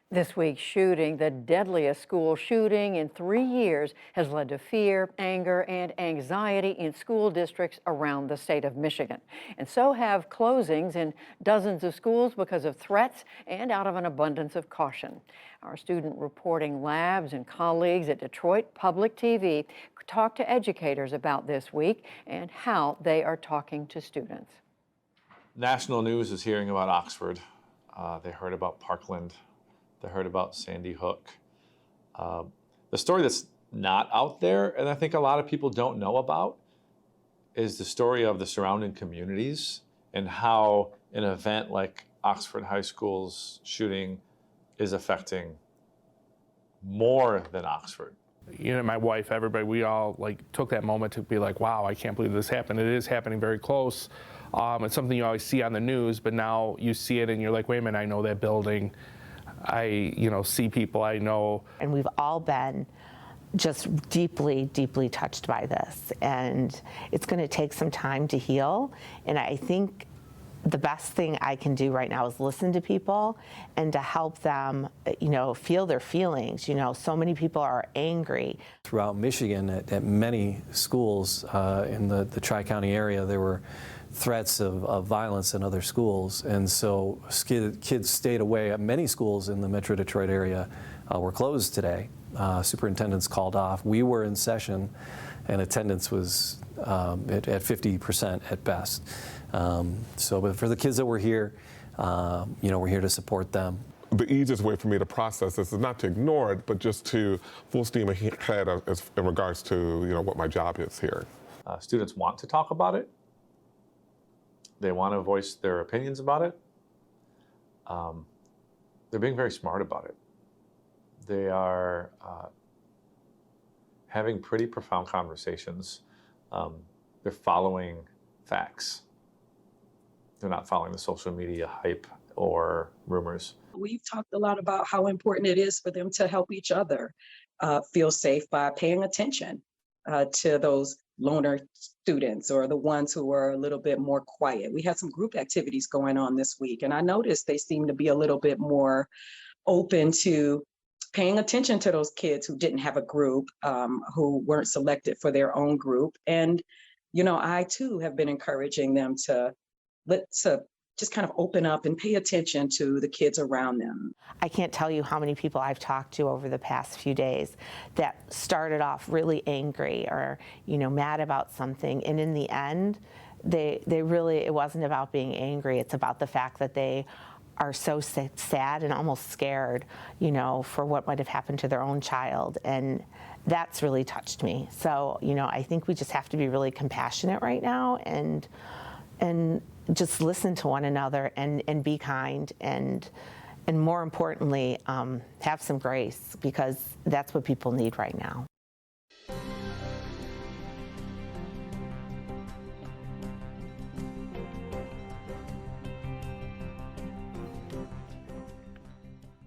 This week's shooting, the deadliest school shooting in 3 years, has led to fear, anger, and anxiety in school districts around the state of Michigan. And so have closings in dozens of schools because of threats and out of an abundance of caution. Our student reporting labs and colleagues at Detroit Public TV talked to educators about this week and how they are talking to students. National news is hearing about Oxford. They heard about Parkland. They heard about Sandy Hook. The story that's not out there, and I think a lot of people don't know about, is the story of the surrounding communities and how an event like Oxford High School's shooting is affecting more than Oxford. You know, my wife, everybody, we all took that moment to be like, wow, I can't believe this happened. It is happening very close. It's something you always see on the news, but now you see it and you're like, wait a minute, I know that building. I see people I know. And we've all been just deeply, deeply touched by this. And it's going to take some time to heal. And I think the best thing I can do right now is listen to people and to help them, feel their feelings. So many people are angry. Throughout Michigan, at many schools in the Tri-County area, there were threats of violence in other schools, and so kids stayed away. Many schools in the Metro Detroit area were closed today. Superintendents called off. We were in session, and attendance was at 50% at best. But for the kids that were here, we're here to support them. The easiest way for me to process this is not to ignore it, but just to full steam ahead in regards to what my job is here. Students want to talk about it. They want to voice their opinions about it. They're being very smart about it. They are having pretty profound conversations. They're following facts. They're not following the social media hype or rumors. We've talked a lot about how important it is for them to help each other feel safe by paying attention to those loner students or the ones who are a little bit more quiet. We had some group activities going on this week, and I noticed they seem to be a little bit more open to paying attention to those kids who didn't have a group, who weren't selected for their own group. And, I too have been encouraging them to just kind of open up and pay attention to the kids around them. I can't tell you how many people I've talked to over the past few days that started off really angry or, mad about something. And in the end, they really, it wasn't about being angry. It's about the fact that they are so sad and almost scared, for what might have happened to their own child. And that's really touched me. So, I think we just have to be really compassionate right now and just listen to one another and be kind and more importantly, have some grace, because that's what people need right now.